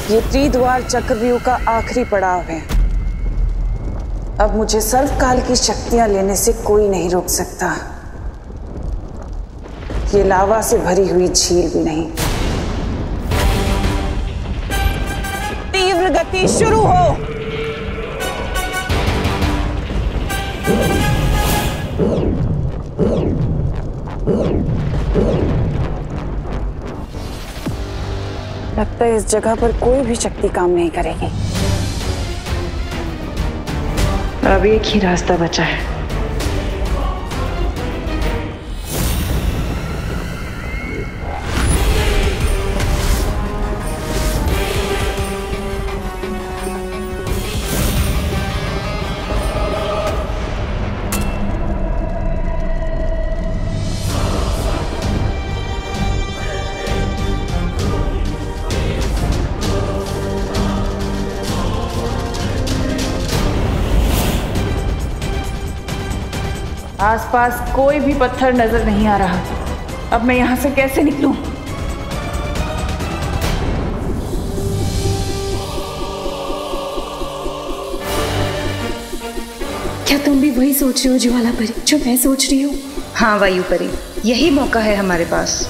ये त्रिद्वार चक्रव्यूह का आखिरी पड़ाव है। अब मुझे सर्वकाल की शक्तियां लेने से कोई नहीं रोक सकता। ये लावा से भरी हुई झील भी नहीं। तीव्र गति शुरू हो। लगता है इस जगह पर कोई भी शक्ति काम नहीं करेगी। अब एक ही रास्ता बचा है। आसपास कोई भी पत्थर नजर नहीं आ रहा। अब मैं यहां से कैसे निकलूं? क्या तुम भी वही सोच रही हो ज्वाला परी जो मैं सोच रही हूँ? हाँ वायु परी, यही मौका है हमारे पास।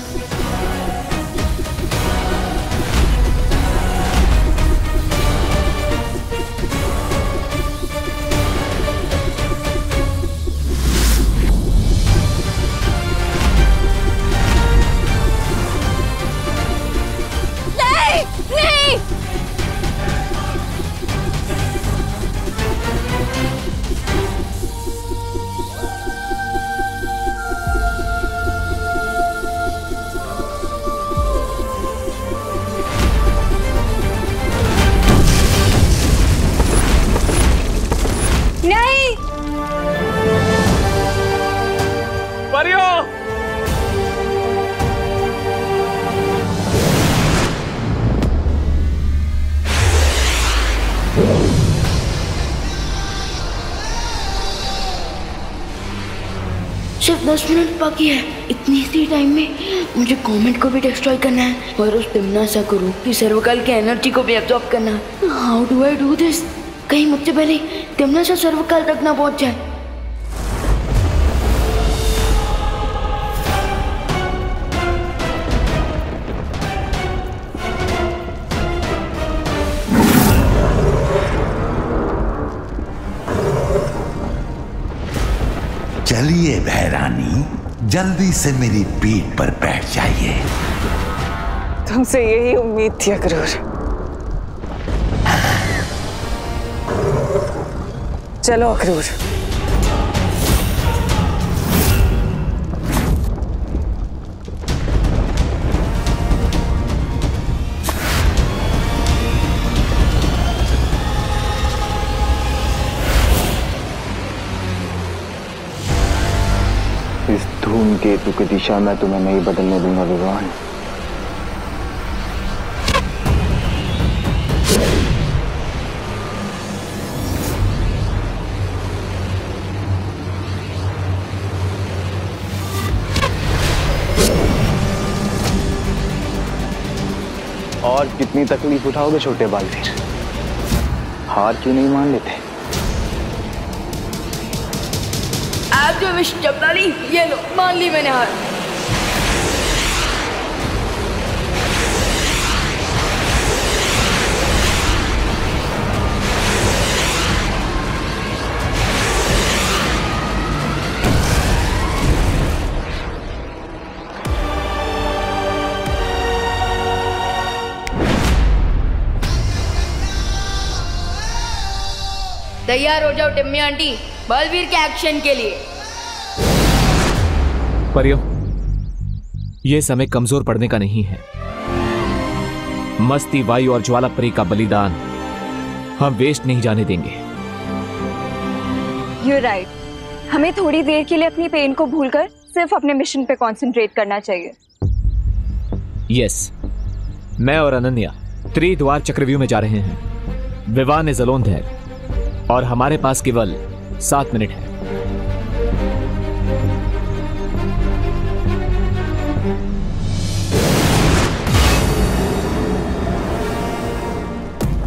सिर्फ 10 मिनट बाकी है। इतनी सी टाइम में मुझे कमेंट को भी डिस्ट्रॉय करना है और उस तिम्नासा को रूप की सर्वकाल की एनर्जी को भी एब्जॉर्ब करना है। How do I do this? कहीं मुझसे पहले तिम्नासा सर्वकाल तक ना पहुंच जाए। चलिए भैरानी, जल्दी से मेरी पीठ पर बैठ जाइए। तुमसे यही उम्मीद थी अक्रूर। चलो अक्रूर। इस धूमकेतु की दिशा में तुम्हें नहीं बदलने दूंगा विवान। और कितनी तकलीफ उठाओगे छोटे बालवीर? हार क्यों नहीं मान लेते? आप जो विश जपना ली, ये लो, मान ली मैंने हार। तैयार हो जाओ टिम्मी आंटी, बलवीर के एक्शन के लिए। परियो, यह समय कमजोर पड़ने का नहीं है। मस्ती, वायु और ज्वाला परी का बलिदान हम वेस्ट नहीं जाने देंगे। You're right. हमें थोड़ी देर के लिए अपनी पेन को भूलकर सिर्फ अपने मिशन पे कंसंट्रेट करना चाहिए। यस, मैं और अनन्या त्रिद्वार चक्रव्यूह में जा रहे हैं। विवाह ने जलोंधर और हमारे पास केवल 7 मिनट है।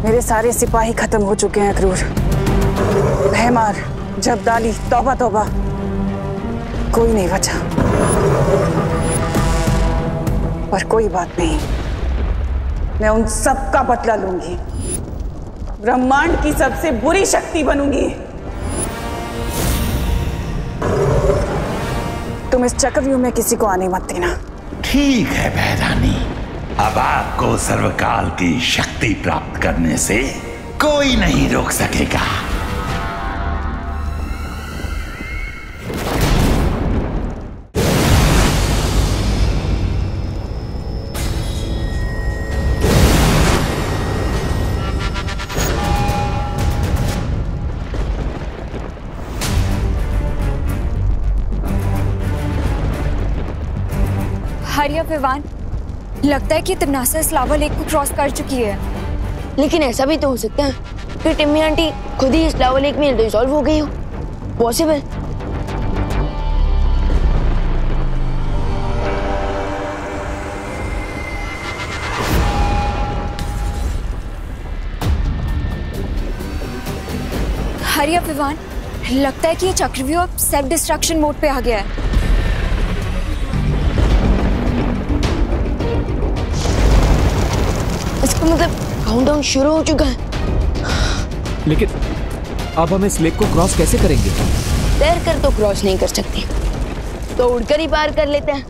मेरे सारे सिपाही खत्म हो चुके हैं अक्रूर। भैमार, जबदाली, तौबा तौबा, कोई नहीं बचा। पर कोई बात नहीं, मैं उन सब का बदला लूंगी। ब्रह्मांड की सबसे बुरी शक्ति बनूंगी। तुम इस चक्रव्यूह में किसी को आने मत देना। ठीक है भैरानी, अब आपको सर्वकाल की शक्ति प्राप्त करने से कोई नहीं रोक सकेगा। हरिया विवान, लगता है कि तिम्नासा इस लावा लेक को क्रॉस कर चुकी है। लेकिन ऐसा भी तो हो सकता है कि टिम्मी आंटी खुद ही इस लावा लेक में डिसॉल्व हो गई हो। पॉसिबल। हरिया विवान, लगता है कि ये चक्रव्यूह अब सेल्फ डिस्ट्रक्शन मोड पे आ गया है। इसका मतलब काउंटडाउन शुरू हो चुका है। लेकिन अब हम इस लेक को क्रॉस कैसे करेंगे? तैरकर तो क्रॉस नहीं कर सकते, तो उड़कर ही पार कर लेते हैं।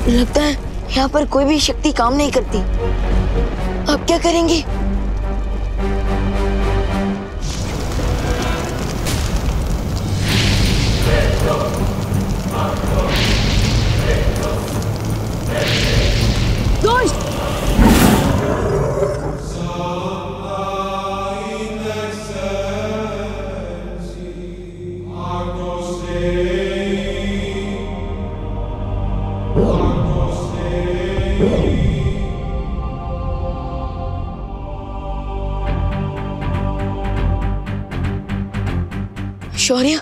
लगता है यहाँ पर कोई भी शक्ति काम नहीं करती। अब क्या करेंगे? दोस्त! शौर्य,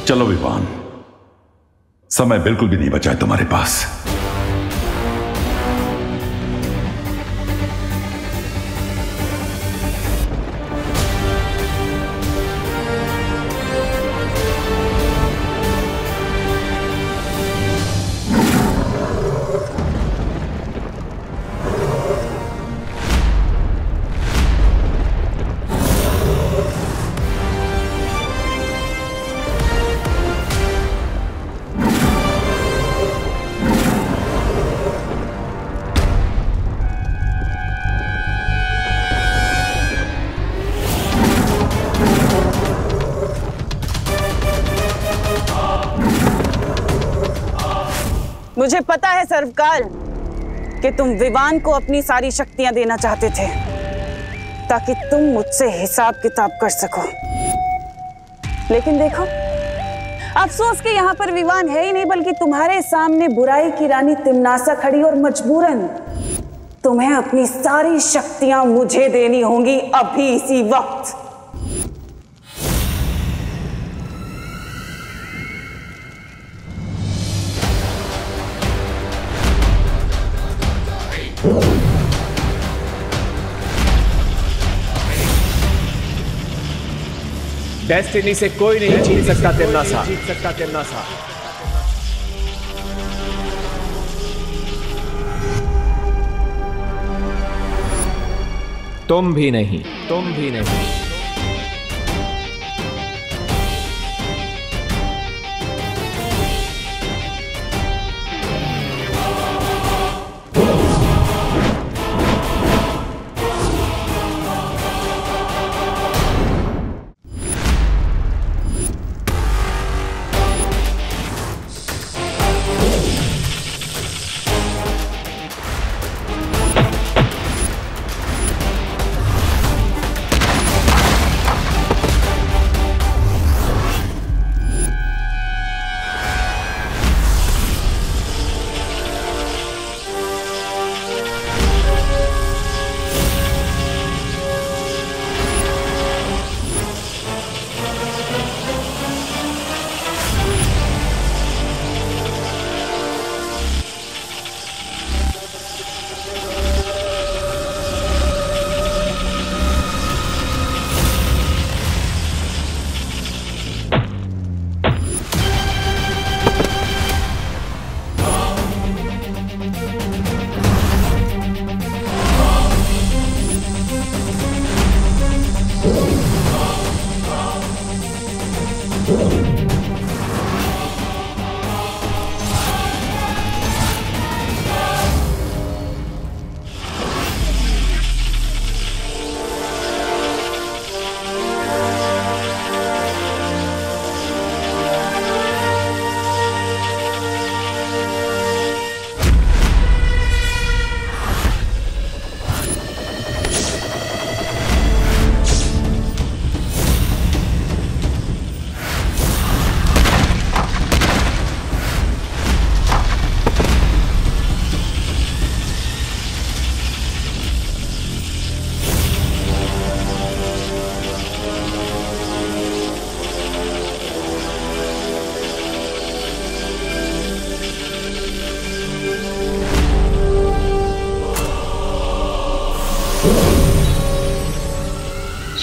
चलो विवान, समय बिल्कुल भी नहीं बचा है तुम्हारे पास। मुझे पता है सर्वकाल कि तुम विवान को अपनी सारी शक्तियां देना चाहते थे ताकि तुम मुझसे हिसाब किताब कर सको। लेकिन देखो, अफसोस कि यहाँ पर विवान है ही नहीं, बल्कि तुम्हारे सामने बुराई की रानी तिम्नासा खड़ी और मजबूरन तुम्हें अपनी सारी शक्तियां मुझे देनी होंगी अभी इसी वक्त। डेस्टिनी से कोई नहीं जीत सकता तिम्नासा। तुम भी नहीं।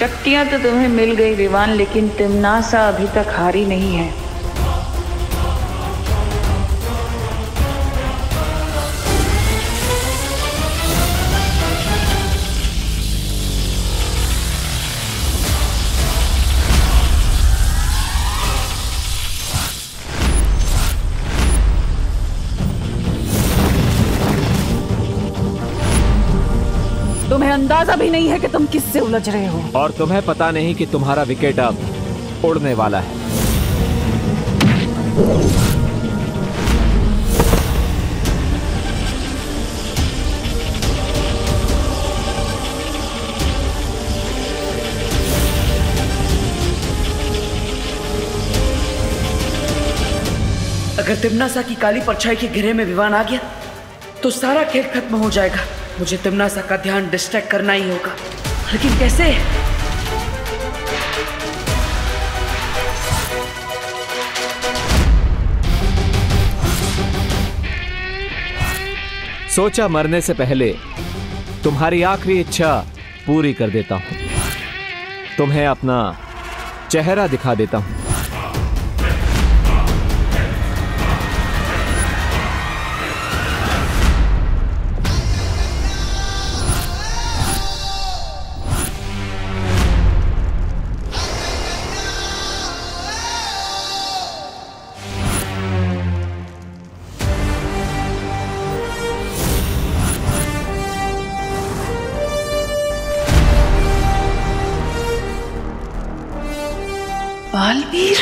शक्तियां तो तुम्हें मिल गई विवान, लेकिन तिम्नासा अभी तक हारी नहीं है। तुम्हें अंदाजा भी नहीं है कि तुम किससे उलझ रहे हो, और तुम्हें पता नहीं कि तुम्हारा विकेट अब उड़ने वाला है। अगर तिम्नासा की काली परछाई के घेरे में विवान आ गया तो सारा खेल खत्म हो जाएगा। मुझे तिम्नासा का ध्यान डिस्ट्रैक्ट करना ही होगा, लेकिन कैसे? सोचा मरने से पहले तुम्हारी आखिरी इच्छा पूरी कर देता हूं। तुम्हें अपना चेहरा दिखा देता हूं। बालवीर,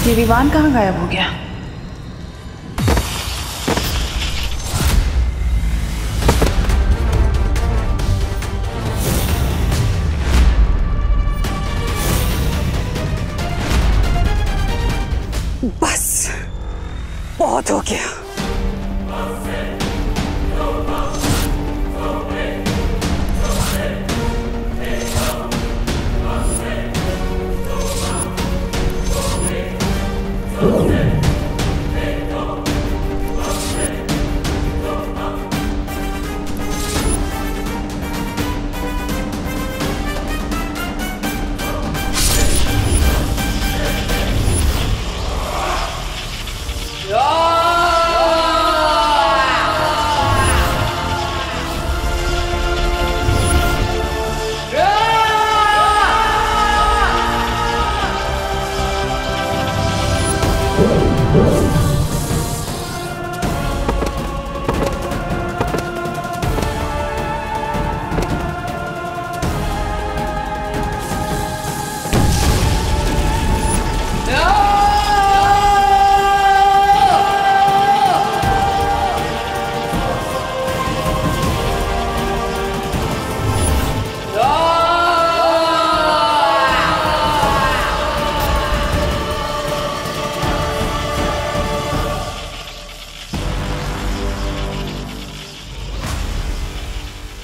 ये विवान कहाँ गायब हो गया? बस बहुत हो गया।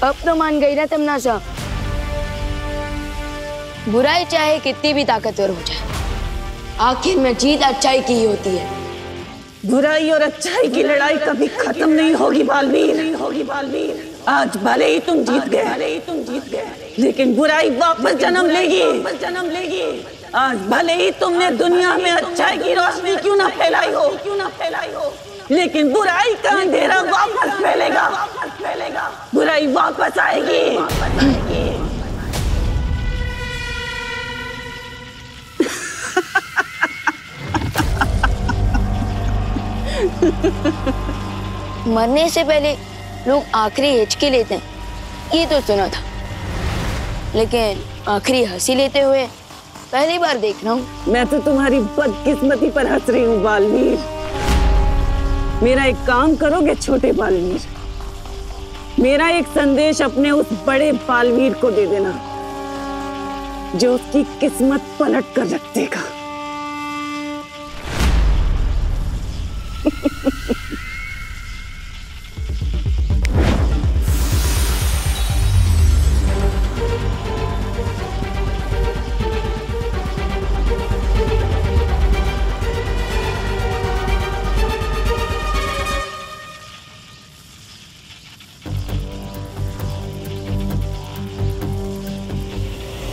अब तो मान गई ना तिम्नासा। बुराई चाहे कितनी भी ताकतवर हो जाए, आखिर में जीत अच्छाई की ही होती है। बुराई और अच्छाई की लड़ाई कभी खत्म नहीं होगी बालवीर। आज भले ही तुम जीत गए, लेकिन बुराई वापस जन्म लेगी। आज भले ही तुमने दुनिया में अच्छाई की रोशनी क्यों ना फैलाई हो, लेकिन बुराई का अंधेरा वापस फैलेगा। बुराई वापस आएगी। मरने से पहले लोग आखिरी हिचकी लेते हैं, ये तो सुना था, लेकिन आखिरी हंसी लेते हुए पहली बार देख रहा हूँ। मैं तो तुम्हारी बदकिस्मती पर हंस रही हूँ बालवीर। मेरा एक काम करोगे छोटे बालवीर? मेरा एक संदेश अपने उस बड़े बालवीर को दे देना जो उसकी किस्मत पलट कर रख देगा।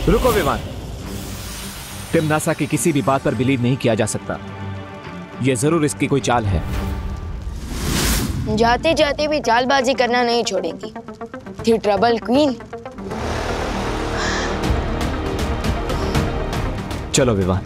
रुको विवान, तिम्नासा की किसी भी बात पर बिलीव नहीं किया जा सकता। यह जरूर इसकी कोई चाल है। जाते जाते भी चालबाजी करना नहीं छोड़ेगी। थी ट्रबल क्वीन। चलो विवान।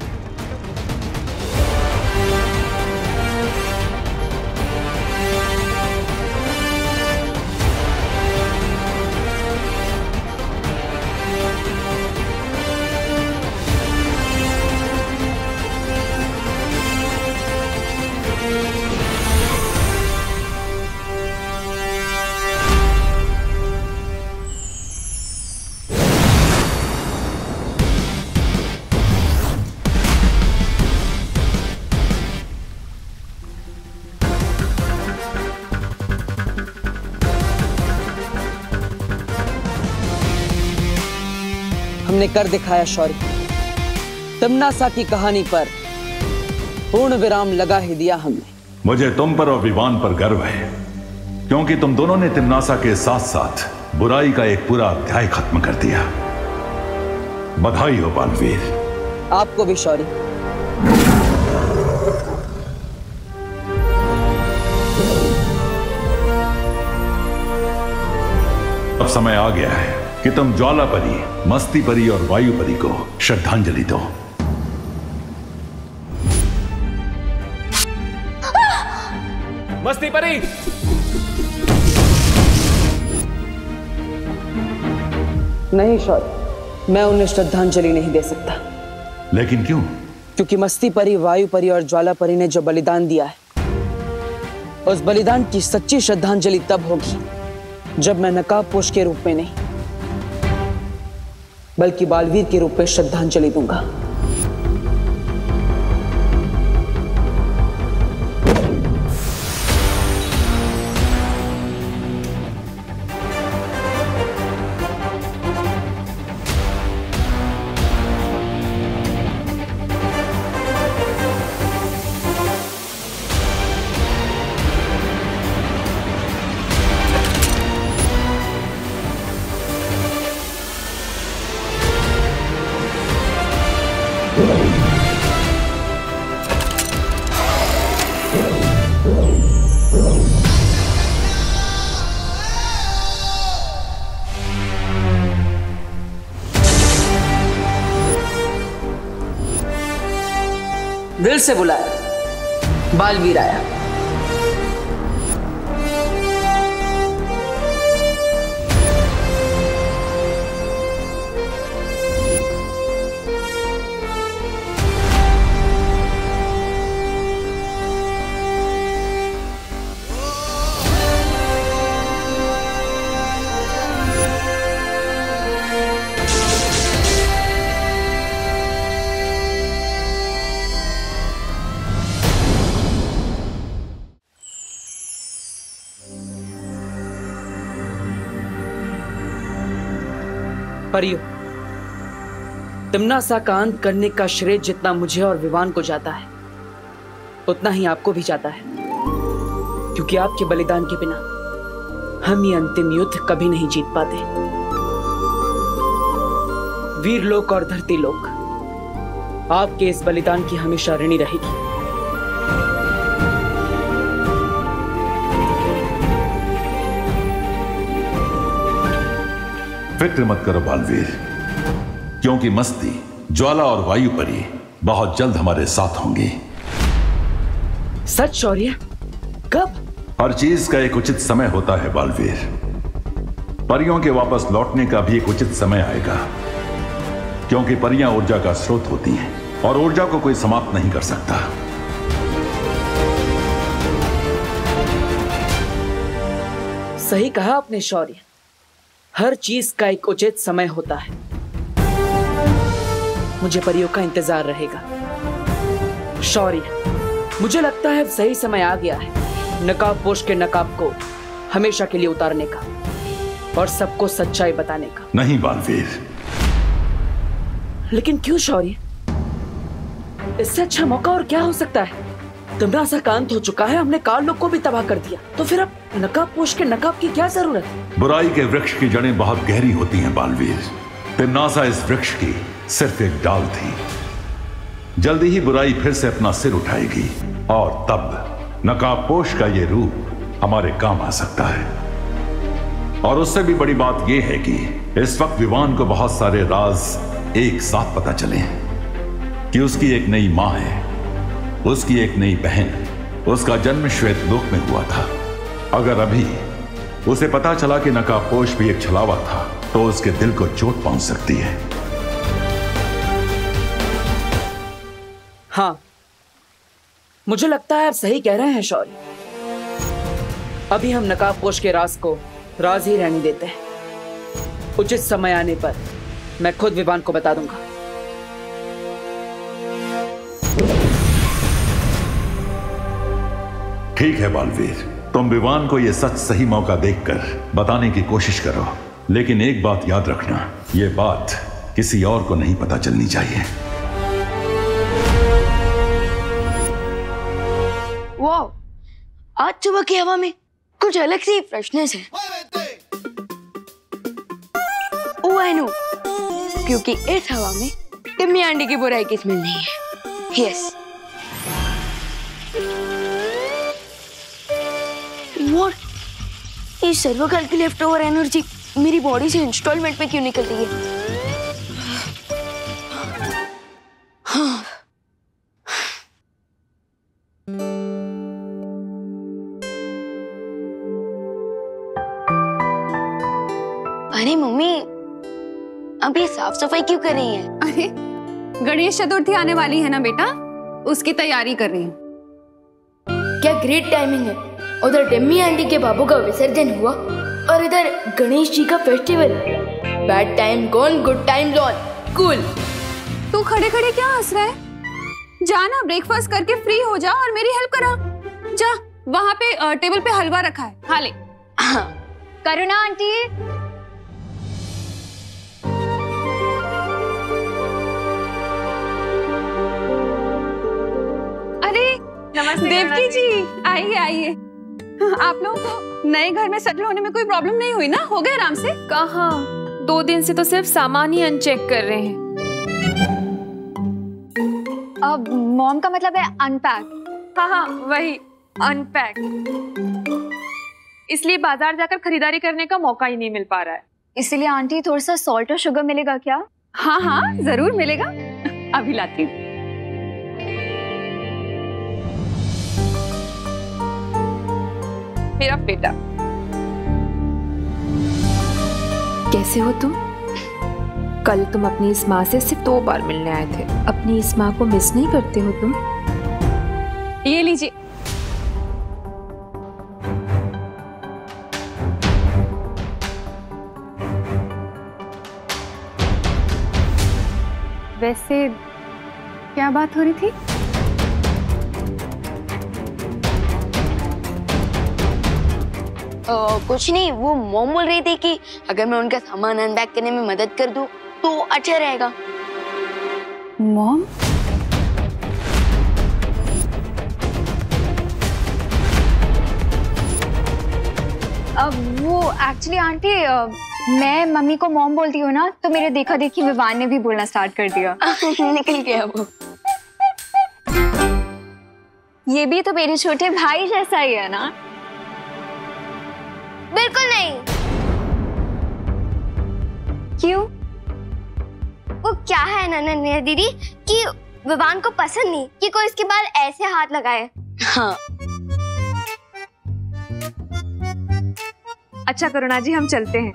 हमने कर दिखाया शौर्य। तिम्नासा की कहानी पर पूर्ण विराम लगा ही दिया हमने। मुझे तुम पर और विवान पर गर्व है, क्योंकि तुम दोनों ने तिम्नासा के साथ साथ बुराई का एक पूरा अध्याय खत्म कर दिया। बधाई हो बालवीर। आपको भी शौर्य। अब समय आ गया है कि तुम ज्वाला परी, मस्ती परी और वायु परी को श्रद्धांजलि दो। मस्ती परी! नहीं शौर्य, मैं उन्हें श्रद्धांजलि नहीं दे सकता। लेकिन क्यों? क्योंकि मस्ती परी, वायु परी और ज्वाला परी ने जो बलिदान दिया है, उस बलिदान की सच्ची श्रद्धांजलि तब होगी जब मैं नकाबपोश के रूप में नहीं, बल्कि बालवीर के रूप में श्रद्धांजलि दूंगा। दिल से बुलाया, बालवीर आया। परियो, तिम्नासा का अंत करने का श्रेय जितना मुझे और विवान को जाता है, उतना ही आपको भी जाता है, क्योंकि आपके बलिदान के बिना हम ये अंतिम युद्ध कभी नहीं जीत पाते। वीरलोक और धरती लोक आपके इस बलिदान की हमेशा ऋणी रहेगी। फिक्र मत करो बालवीर, क्योंकि मस्ती, ज्वाला और वायु परी बहुत जल्द हमारे साथ होंगी। सच शौर्य? कब? हर चीज का एक उचित समय होता है बालवीर। परियों के वापस लौटने का भी एक उचित समय आएगा, क्योंकि परियां ऊर्जा का स्रोत होती हैं और ऊर्जा को कोई समाप्त नहीं कर सकता। सही कहा आपने शौर्य, हर चीज का एक उचित समय होता है। मुझे परियों का इंतजार रहेगा। शौर्य, मुझे लगता है अब सही समय आ गया है नकाब पोश के नकाब को हमेशा के लिए उतारने का और सबको सच्चाई बताने का। नहीं बालवीर। लेकिन क्यों शौर्य? इससे अच्छा मौका और क्या हो सकता है? तिम्नासा का अंत हो चुका है, हमने काल लोक को भी तबाह कर दिया, तो फिर अब नकाब पोश के नकाब की क्या जरूरत है? बुराई के वृक्ष की जड़ें बहुत गहरी होती हैं बालवीर। तिम्नासा इस वृक्ष की सिर्फ एक डाल थी। जल्दी ही बुराई फिर से अपना सिर उठाएगी और तब नकाबपोश का ये रूप हमारे काम आ सकता है। और उससे भी बड़ी बात यह है कि इस वक्त विवान को बहुत सारे राज एक साथ पता चले हैं कि उसकी एक नई मां है, उसकी एक नई बहन, उसका जन्म श्वेत लोक में हुआ था। अगर अभी उसे पता चला कि नकाबपोश भी एक छलावा था, तो उसके दिल को चोट पहुंच सकती है। हाँ, मुझे लगता है आप सही कह रहे हैं शौर्य। अभी हम नकाबपोश के राज को राज ही रहने देते हैं। उचित समय आने पर मैं खुद विवान को बता दूंगा। ठीक है बालवीर, तुम विवान को यह सच सही मौका देखकर बताने की कोशिश करो, लेकिन एक बात याद रखना, यह बात किसी और को नहीं पता चलनी चाहिए। वाह, आज सुबह की हवा में कुछ अलग सी फ्रेशनेस है। ओह आई नो, क्योंकि इस हवा में टिम्मी आंटी की बुराई की स्मेल नहीं है। यस। व्हाट? ये सर्वकाल की लेफ्ट ओवर एनर्जी मेरी बॉडी से इंस्टॉलमेंट में क्यों निकल रही है? हाँ। अरे मम्मी, अब ये साफ सफाई क्यों कर रही हैं? अरे गणेश चतुर्थी आने वाली है ना बेटा, उसकी तैयारी कर रही हूँ। क्या ग्रेट टाइमिंग है। उधर टिम्मी आंटी के बाबू का विसर्जन हुआ और इधर गणेश जी का festival. Bad time gone, good time on. Cool. तू खड़े खड़े क्या हंस रहा है? जा ना, ब्रेकफास्ट करके फ्री हो जा और मेरी हेल्प करा। जा, वहाँ पे टेबल पे हलवा रखा है, खा ले। हाँ। करुणा आंटी। नमस्ते देवकी जी, आइए आइए। आप लोगों को नए घर में सेटल होने में कोई प्रॉब्लम नहीं हुई ना? हो गए आराम से? कहाँ, 2 दिन से तो सिर्फ सामान ही अनचेक कर रहे हैं। अब मॉम का मतलब है अनपैक। हाँ हाँ वही, अनपैक। इसलिए बाजार जाकर खरीदारी करने का मौका ही नहीं मिल पा रहा है। इसीलिए आंटी थोड़ा सा सॉल्ट और शुगर मिलेगा क्या? हाँ हाँ जरूर मिलेगा, अभी लाती हूँ। मेरा बेटा, कैसे हो तुम? कल तुम अपनी इस माँ से सिर्फ 2 बार मिलने आए थे। अपनी इस माँ को मिस नहीं करते हो तुम? ये लीजिए। वैसे क्या बात हो रही थी? कुछ नहीं, वो मॉम बोल रही थी कि अगर मैं उनका सामान अनपैक करने में मदद कर दूं तो अच्छा रहेगा। मॉम? अब वो एक्चुअली आंटी मैं मम्मी को मॉम बोलती हूँ ना, तो मेरे देखा देखी विवान ने भी बोलना स्टार्ट कर दिया। निकल गया वो। ये भी तो मेरे छोटे भाई जैसा ही है ना? बिल्कुल नहीं। क्यों? वो क्या है नन्या दीदी कि विवान को पसंद नहीं कि कोई इसके बाल ऐसे हाथ लगाए। हाँ। अच्छा करुणा जी, हम चलते हैं।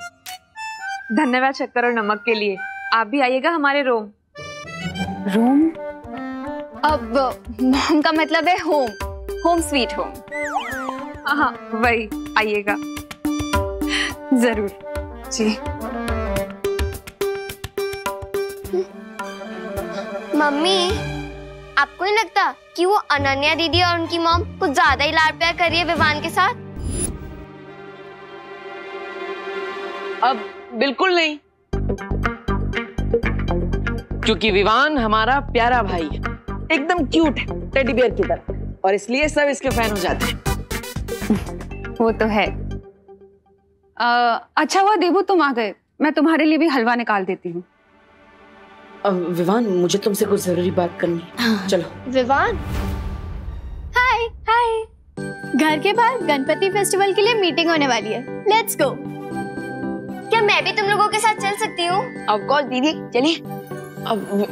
धन्यवाद शक्कर और नमक के लिए। आप भी आइएगा हमारे रोम। रोम? अब मॉम का मतलब है होम, होम स्वीट होम। हाँ वही, आइएगा जरूर जी। मम्मी, आपको नहीं लगता कि वो अनन्या दीदी और उनकी मॉम कुछ ज्यादा ही लाड प्यार कर रही है विवान के साथ? अब बिल्कुल नहीं, क्योंकि विवान हमारा प्यारा भाई है, एकदम क्यूट है, टेडी बियर की तरह, और इसलिए सब इसके फैन हो जाते हैं। वो तो है। अच्छा हुआ देबू तुम आ गए, मैं तुम्हारे लिए भी हलवा निकाल देती हूँ। विवान, मुझे तुमसे कुछ जरूरी बात करनी है। चलो। विवान, हाय हाय। घर के बाहर गणपति फेस्टिवल के लिए मीटिंग होने वाली है, लेट्स गो। क्या मैं भी तुम लोगों के साथ चल सकती हूँ? ऑफ कोर्स दीदी, चलिए। अब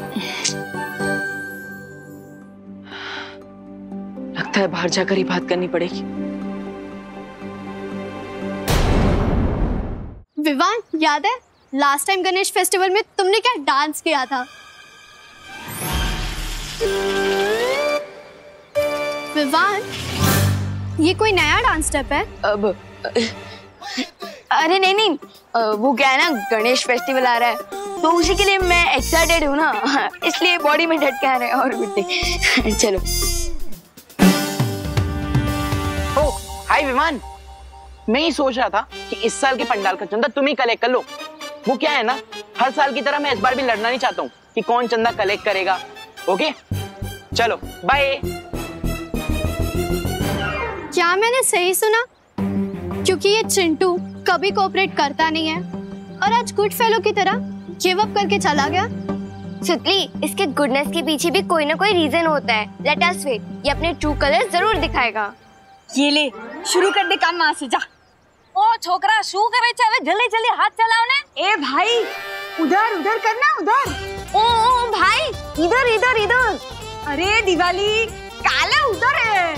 लगता है बाहर जाकर ही बात करनी पड़ेगी। विवान, याद है लास्ट टाइम गणेश फेस्टिवल में तुमने क्या डांस किया था? विवान, ये कोई नया डांस स्टेप है? अब अरे नहीं, वो क्या है ना, गणेश फेस्टिवल आ रहा है तो उसी के लिए मैं एक्साइटेड हूँ ना, इसलिए बॉडी में ढटके आ रहे हैं। और बिट्टे चलो। ओ हाय विमान, मैं ही सोच रहा था कि इस साल के पंडाल का चंदा तुम ही कलेक्ट कर लो। वो क्या है ना, हर साल की तरह मैं इस बार भी लड़ना नहीं चाहता हूँ कि कौन चंदा कलेक्ट करेगा। ओके चलो बाय। क्या मैंने सही सुना? क्योंकि ये चिंटू कभी कोऑपरेट करता नहीं है और आज गुड फेलो की तरह गिव अप करके चला गया। सुतली, इसके गुडनेस के पीछे भी कोई ना कोई रीजन होता है। लेट अस वेट, ये अपने ट्रू कलर जरूर दिखाएगा। ये ले, शुरू कर दे काम, वहां से जा। ओ छोकरा, शू करे छे? जल्दी जल्दी हाथ चलाओ ने। ए भाई, उधर उधर करना, उधर। ओ भाई, इधर इधर इधर। अरे दिवाली, काला उधर है।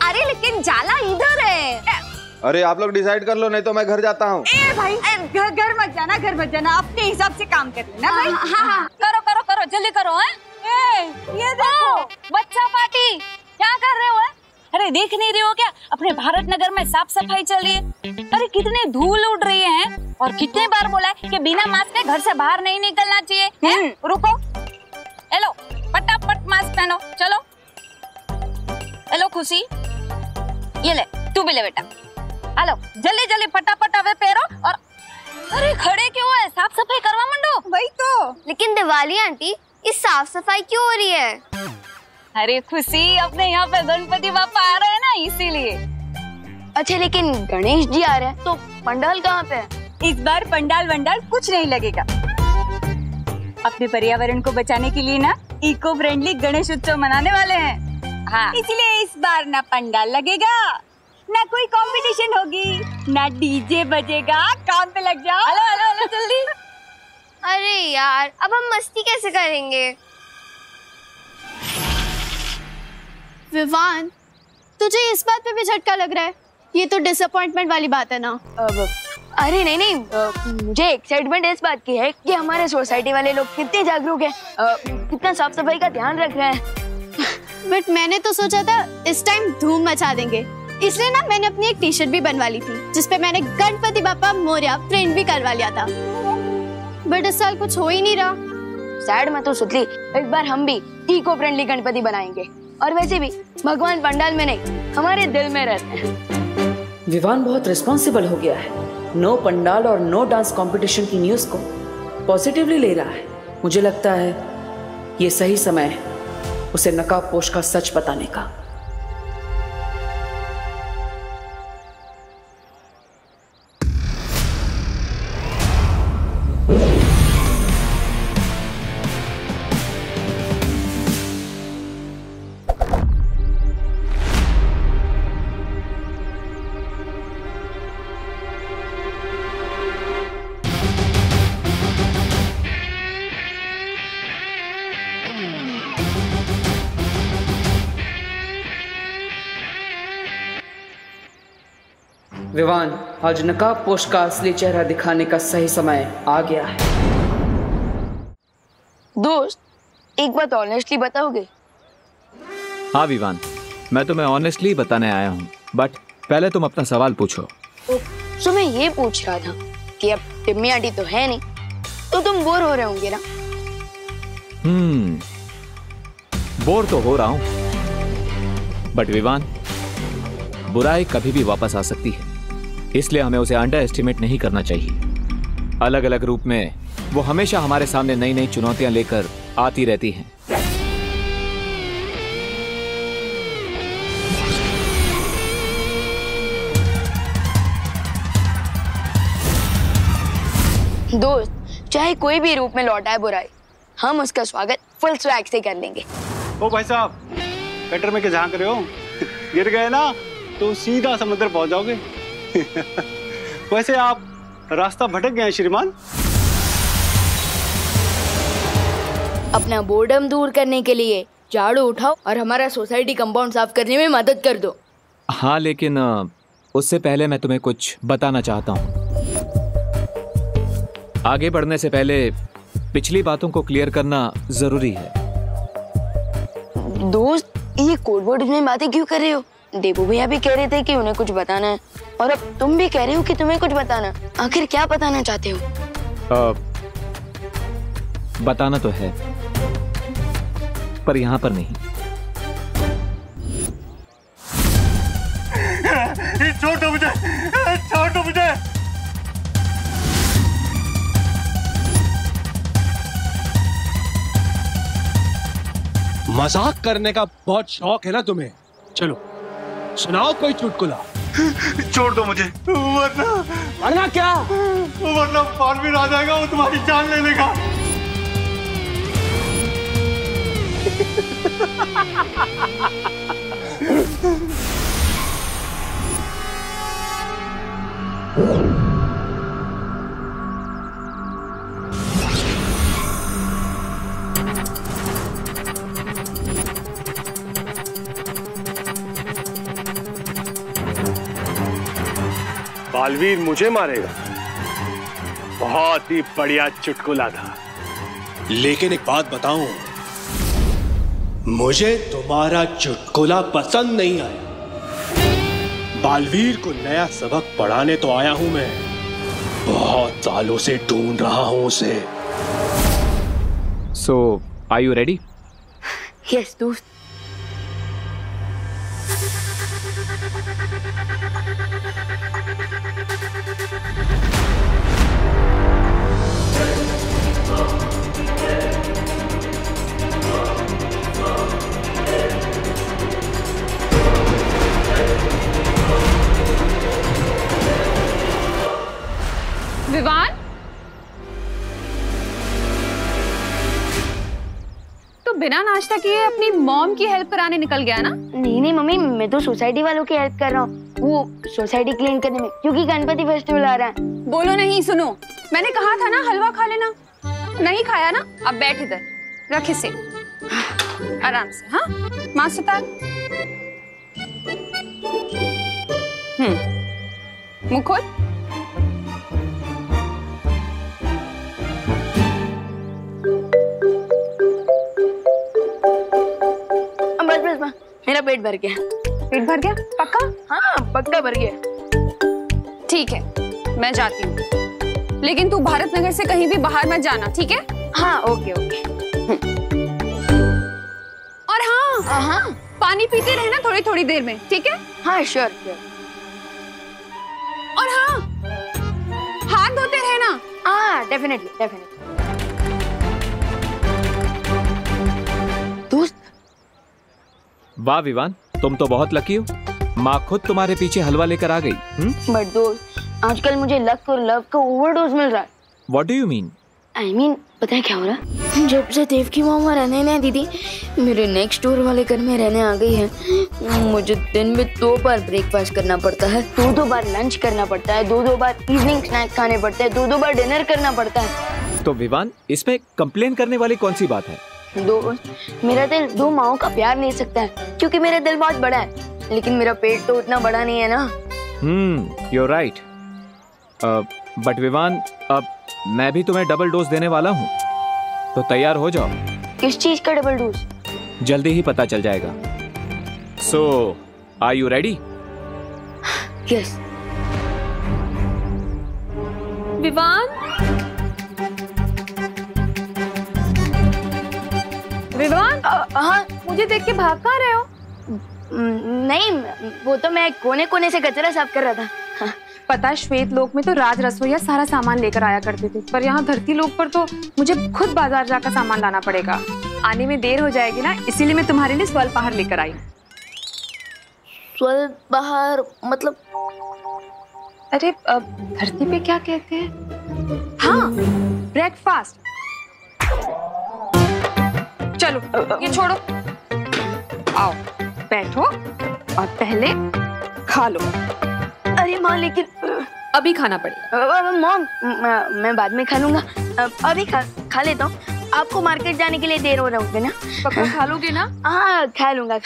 अरे लेकिन जाला इधर है। अरे आप लोग डिसाइड कर लो, नहीं तो मैं घर जाता हूँ। ए भाई, घर मत जाना, घर मत जाना, अपने हिसाब से काम कर लेना भाई। हाँ, करो करो करो, जल्दी करो। हैं? ये देखो, बच्चा पार्टी क्या कर रहे हो? अरे देख नहीं रहे हो क्या, अपने भारत नगर में साफ सफाई चल रही है। अरे कितने धूल उड़ रही है, और कितने बार बोला है कि बिना मास्क के घर से बाहर नहीं निकलना चाहिए। रुको, हेलो, फटाफट मास्क पहनो, चलो। हेलो खुशी, ये ले, तू भी ले बेटा। हेलो, जल्दी जल्दी फटाफट अबे पैरो। और अरे खड़े क्यों है, साफ सफाई करवा मंडो। वही तो। लेकिन दिवाली आंटी, इस साफ सफाई क्यों हो रही है? अरे खुशी, अपने यहाँ पे गणपति बापा आ रहे हैं ना, इसीलिए। अच्छा लेकिन गणेश जी आ रहे हैं तो पंडाल कहाँ पे है? इस बार पंडाल वंडाल कुछ नहीं लगेगा। अपने पर्यावरण को बचाने के लिए ना इको फ्रेंडली गणेश उत्सव मनाने वाले हैं। हाँ, इसलिए इस बार ना पंडाल लगेगा, ना कोई कंपटीशन होगी, ना डीजे बजेगा। काम पे लग जाओ। हेलो हेलो हेलो, जल्दी। अरे यार, अब हम मस्ती कैसे करेंगे? विवान, तुझे इस बात पे भी झटका लग रहा है? ये तो डिसअपॉइंटमेंट वाली बात है ना? अरे नहीं, मुझे एक्साइटमेंट इस बात की है कि हमारे सोसाइटी वाले लोग कितने जागरूक हैं, कितना साफ सफाई का ध्यान रख रहे हैं। बट मैंने तो सोचा था इस टाइम धूम मचा देंगे, इसलिए ना मैंने अपनी एक टी शर्ट भी बनवा ली थी जिसपे मैंने गणपति बापा मोरया प्रिंट भी करवा लिया था। बट इस साल कुछ हो ही नहीं रहा। सैड मत हो सुतली, इस बार हम भी इको फ्रेंडली गणपति बनाएंगे। और वैसे भी भगवान पंडाल में नहीं, हमारे दिल में रहते हैं। विवान बहुत रिस्पॉन्सिबल हो गया है, नो पंडाल और नो डांस कंपटीशन की न्यूज को पॉजिटिवली ले रहा है। मुझे लगता है ये सही समय है उसे नकाबपोश का सच बताने का। विवान, आज नकाबपोश का असली चेहरा दिखाने का सही समय आ गया है। दोस्त, एक बात ऑनेस्टली बताओगे? हाँ विवान, मैं तुम्हें ऑनेस्टली बताने आया हूँ, बट पहले तुम अपना सवाल पूछो। तो मैं ये पूछ रहा था कि अब टिम्मी आंटी तो है नहीं, तो तुम बोर हो रहे होंगे ना? बोर तो हो रहा हूँ, बट विवान, बुराई कभी भी वापस आ सकती है, इसलिए हमें उसे अंडर एस्टिमेट नहीं करना चाहिए। अलग अलग रूप में वो हमेशा हमारे सामने नई नई चुनौतियां लेकर आती रहती हैं। दोस्त, चाहे कोई भी रूप में लौटाए बुराई, हम उसका स्वागत फुल स्वैग से कर लेंगे। ओ भाई साहब, कटर में क्या झांक रहे हो? गिर गए ना तो सीधा समुद्र पहुंच जाओगे। वैसे आप रास्ता भटक गए हैं श्रीमान। अपना बोर्डम दूर करने के लिए झाड़ू उठाओ और हमारा सोसाइटी कंपाउंड साफ करने में मदद कर दो। हाँ, लेकिन उससे पहले मैं तुम्हें कुछ बताना चाहता हूँ। आगे बढ़ने से पहले पिछली बातों को क्लियर करना जरूरी है। दोस्त, ये कोड वर्ड में बातें क्यों कर रहे हो? देबू भैया भी कह रहे थे कि उन्हें कुछ बताना है, और अब तुम भी कह रहे हो कि तुम्हें कुछ बताना। आखिर क्या बताना चाहते हो? बताना तो है, पर यहाँ पर नहीं। छोड़ दो मुझे, छोड़ दो मुझे। मजाक करने का बहुत शौक है ना तुम्हें? चलो सुनाओ कोई चुटकुला। छोड़ दो मुझे, वरना क्या? वरना बालवीर आ जाएगा, वो तुम्हारी जान ले लेगा। बालवीर मुझे मारेगा? बहुत ही बढ़िया चुटकुला था, लेकिन एक बात बताऊं, मुझे तुम्हारा चुटकुला पसंद नहीं आया। बालवीर को नया सबक पढ़ाने तो आया हूं मैं, बहुत सालों से ढूंढ रहा हूं उसे। So, are you ready? Yes, दोस्त। विवान, तो बिना नाश्ता किए अपनी मॉम की हेल्प कराने निकल गया ना? नहीं मम्मी, मैं तो सोसाइटी वालों की हेल्प कर रहा हूँ, वो सोसाइटी क्लीन करने में, क्योंकि गणपति फेस्टिवल आ रहा है। बोलो नहीं, सुनो, मैंने कहा था ना हलवा खा लेना। नहीं खाया ना? अब बैठ इधर, रख इसे आराम से। हाँ, माँ सितार, मुँह खोल। बस मेरा पेट भर गया। पेट भर गया? पक्का? हाँ, पक्का भर गया। ठीक है, मैं जाती हूँ, लेकिन तू भारत नगर से कहीं भी बाहर मत जाना, ठीक है? हाँ, ओके ओके। और हाँ, पानी पीते रहना थोड़ी थोड़ी देर में, ठीक है? हाँ, श्योर श्योर। और हाँ, हाथ धोते रहना। हाँ, डेफिनेटली डेफिनेटली। दोस्त, वाह विवान, तुम तो बहुत लकी हो, माँ खुद तुम्हारे पीछे हलवा लेकर आ गई। बट दोस्त, आजकल मुझे लक और लव का ओवरडोज मिल रहा है। What do you mean? I mean, पता है क्या हो रहा है? जब से देव की मामा रहने नहीं दीदी मेरे नेक्स्ट डोर वाले घर में रहने आ गई है, मुझे दिन में 2 बार ब्रेकफास्ट करना पड़ता है, 2 बार लंच करना पड़ता है, 2 बार इवनिंग स्नैक खाने पड़ते हैं, 2 बार डिनर करना पड़ता है। तो विवान, इसमें कंप्लेन करने वाली कौन सी बात है? दोस्त, मेरा दिल 2 माओं का प्यार ले सकता है, क्योंकि मेरा दिल बहुत बड़ा है, लेकिन मेरा पेट तो उतना बड़ा नहीं है ना। you're right. बट विवान, अब मैं भी तुम्हें डबल डोज देने वाला हूँ, तो तैयार हो जाओ। किस चीज का डबल डोज? जल्दी ही पता चल जाएगा। So, are you ready? Yes. Vivaan, Vivaan, हाँ, मुझे देख के भाग कहाँ रहे हो? नहीं, वो तो मैं कोने कोने से कचरा साफ कर रहा था। हाँ। पता है, श्वेत लोक में तो राज रसोईया सारा सामान लेकर आया करते थे, पर यहाँ धरती लोक पर तो मुझे खुद बाजार जाकर सामान लाना पड़ेगा। आने में देर हो जाएगी ना, इसीलिए मैं तुम्हारे लिए स्वल्पाहार लेकर आई। स्वल्पाहार मतलब? अरे धरती पे क्या कहते हैं? हाँ, ब्रेकफास्ट। चलो ये छोड़ो, आओ बैठो और पहले खा लो। अरे माँ, लेकिन अभी खाना पड़ेगा। मॉम, मैं बाद में खा लूंगा, अभी खा लेता हूँ। आपको मार्केट जाने के लिए देर हो रहा होगा ना? पक्का खा लोगे ना? हाँ, खा लूंगा।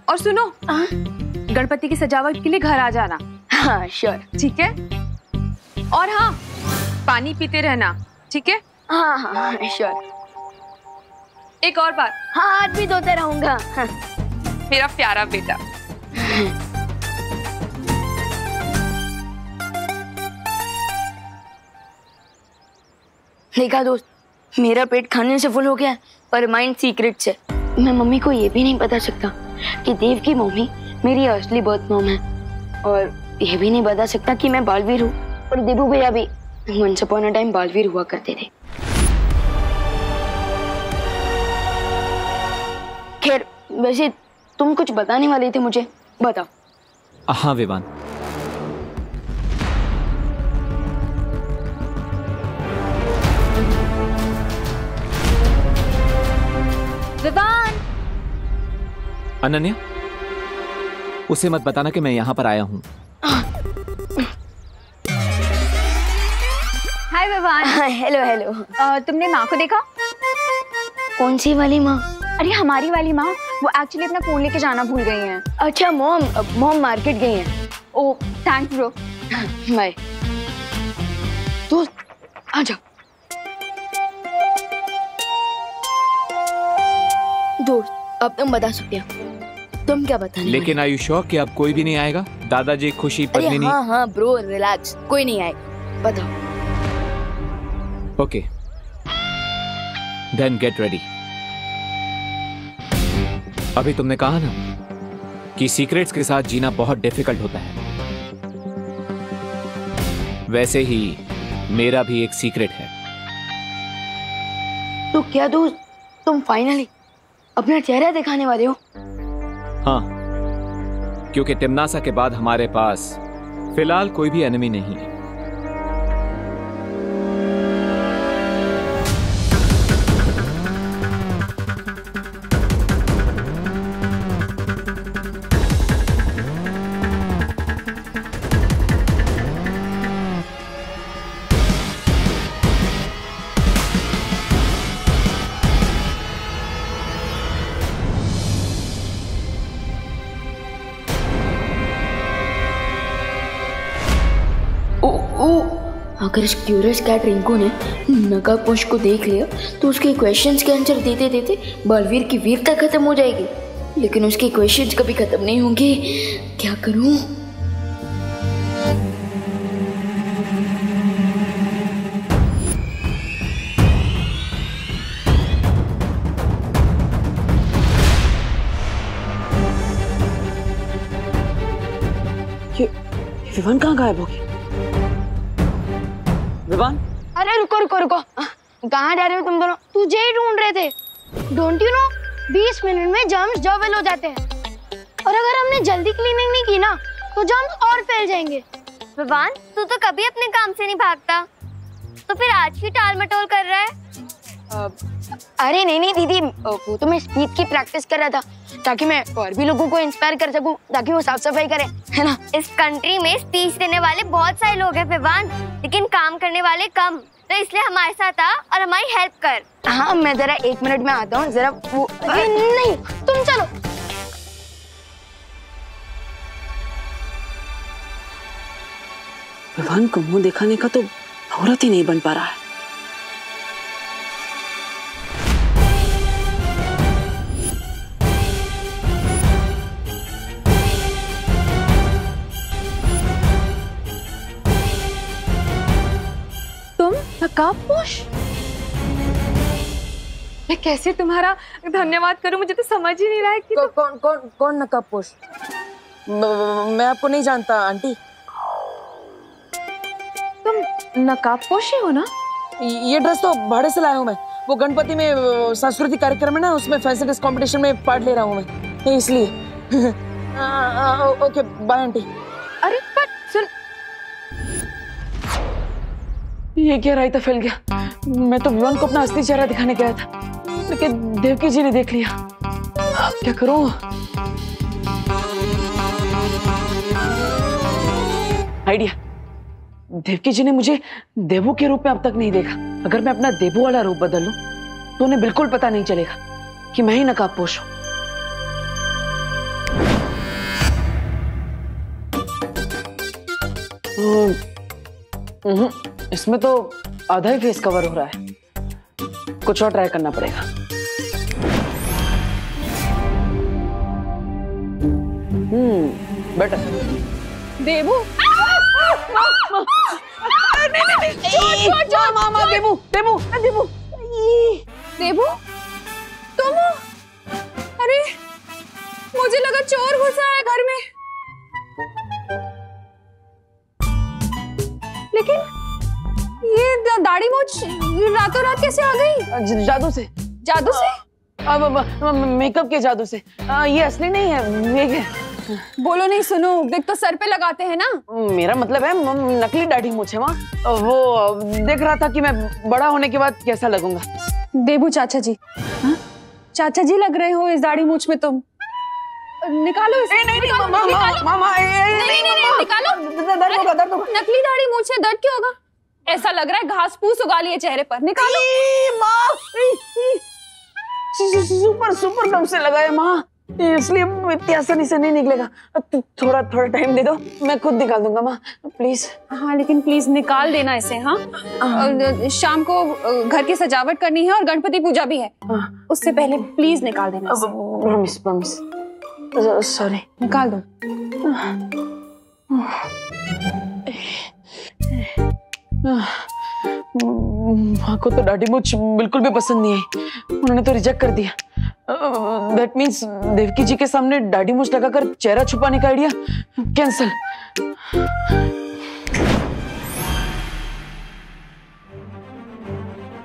और सुनो, गणपति की सजावट के लिए घर आ जाना। हाँ श्योर। ठीक है, और हाँ, पानी पीते रहना, ठीक है? हाँ श्योर। एक और बात, हाँ, हाथ भी धोते रहूंगा। हाँ। मेरा प्यारा बेटा। देखा दोस्त, मेरा पेट खाने से फुल हो गया, पर माइंड सीक्रेट से। मैं मम्मी को ये भी नहीं बता सकता कि देव की मम्मी मेरी असली बर्थ मॉम है, और ये भी नहीं बता सकता कि मैं बालवीर हूँ, और देवू भैया भी once upon a time Baalveer हुआ करते थे। खैर, वैसे तुम कुछ बताने वाले थे मुझे, बताओ। हाँ विवान, विवान। अनन्या, उसे मत बताना कि मैं यहाँ पर आया हूँ। हाय विवान। हेलो। तुमने माँ को देखा? कौन सी वाली माँ? अरे हमारी वाली माँ, वो एक्चुअली अपना फोन लेके जाना भूल गई हैं। अच्छा, मॉम मार्केट गई हैं। ओह थैंक्स ब्रो। बाय। दोस्त आ जाओ। दोस्त, अब तुम बता सकते हो, तुम क्या बताने? लेकिन आर यू श्योर कि अब कोई भी नहीं आएगा? दादाजी, खुशी, पद्मिनी? हाँ ब्रो, रिलैक्स, कोई नहीं आएगा, बताओ। Okay, then get ready. अभी तुमने कहा ना कि सीक्रेट्स के साथ जीना बहुत डिफिकल्ट होता है, वैसे ही मेरा भी एक सीक्रेट है। तो क्या दोस्त, तुम फाइनली अपना चेहरा दिखाने वाले हो? हाँ, क्योंकि तिम्नासा के बाद हमारे पास फिलहाल कोई भी एनिमी नहीं है। अगर इस क्यूरियस कैट रिंकू ने नकाबपोश को देख लिया तो उसके क्वेश्चंस के आंसर देते देते बालवीर की वीरता खत्म हो जाएगी, लेकिन उसके क्वेश्चंस कभी खत्म नहीं होंगे। क्या करूं? ये विवान कहाँ गायब होगी? विवान? अरे रुको, कहाँ जा रहे हो तुम दोनों? तुझे ही ढूंढ रहे थे। डोंट यू नो, 20 मिनट में जर्म्स डबल हो जाते हैं, और अगर हमने जल्दी क्लीनिंग नहीं की ना तो जर्म्स और फैल जाएंगे। विवान, तू तो कभी अपने काम से नहीं भागता, तो फिर आज भी टाल मटोल कर रहा है? अरे नहीं दीदी, वो तो मैं स्पीच की प्रैक्टिस कर रहा था ताकि मैं और भी लोगों को इंस्पायर कर सकूं, ताकि वो साफ सफाई करें, है ना? इस कंट्री में स्पीच देने वाले बहुत सारे लोग हैं विवान, लेकिन काम करने वाले कम, तो इसलिए हमारे साथ आ और हमारी हेल्प कर। हाँ, मैं जरा 1 मिनट में आता हूँ, जरा वो नहीं, तुम चलो। विवान को मुंह दिखाने का तो मुहूर्त ही नहीं बन पा रहा है। तुम नकाबपोश? मैं कैसे तुम्हारा धन्यवाद करूं, मुझे तो समझ ही नहीं रहा है कि कौन नकाबपोश? मैं आपको नहीं जानता आंटी। तुम नकाबपोश ही हो ना? ये ड्रेस तो भाड़े से लाया हूँ मैं। वो गणपति में सांस्कृतिक कार्यक्रम है ना, उसमें फैंसी ड्रेस कंपटीशन में पार्ट ले रहा हूँ मैं, इसलिए। Okay bye aunty. अरे पर सुन, ये क्या रायता फैल गया। मैं तो विवान को अपना असली चेहरा दिखाने गया था, लेकिन देवकी जी ने देख लिया। क्या करूं? आइडिया। देवकी जी ने मुझे देवू के रूप में अब तक नहीं देखा। अगर मैं अपना देवू वाला रूप बदल लूं तो उन्हें बिल्कुल पता नहीं चलेगा कि मैं ही नकाबपोश हूं। इसमें तो आधा ही फेस कवर हो रहा है, कुछ और ट्राई करना पड़ेगा। बेटर। देवू देवू तुम? अरे मुझे लगा चोर घुसा है घर में, लेकिन ये दाढ़ी मूंछ रातों रात कैसे आ गई? जादू से। जादू से? मेकअप के जादू से। ये असली नहीं है, मेक है। बोलो नहीं, सुनो, विग तो सर पे लगाते हैं ना। मेरा मतलब है नकली दाढ़ी मूंछ है वहाँ। वो देख रहा था कि मैं बड़ा होने के बाद कैसा लगूंगा। देवू चाचा जी, चाचा जी लग रहे हो इस दाढ़ी मूंछ में तुम। निकालो इसे। नहीं निकालो। दर्द होगा, दर्द होगा। नकली दाढ़ी मूंछ है, दर्द क्यों होगा? ऐसा लग रहा है घास फूस उगा लिए चेहरे पर। निकालो। सुपर गम से लगाया माँ, इसलिए इतनी आसानी से नहीं निकलेगा। थोड़ा टाइम दे दो, मैं खुद निकाल दूंगा माँ, प्लीज। हाँ लेकिन प्लीज निकाल देना इसे। हाँ शाम को घर की सजावट करनी है और गणपति पूजा भी है, उससे पहले प्लीज निकाल देना इसे। प्रॉमिस। सॉरी। निकाल दो। माँ को तो दाढ़ी मूंछ बिल्कुल भी पसंद नहीं आई, उन्होंने तो रिजेक्ट कर दिया। दैट मीन्स देवकी जी के सामने दाढ़ी मूंछ लगाकर चेहरा छुपाने का आइडिया कैंसल।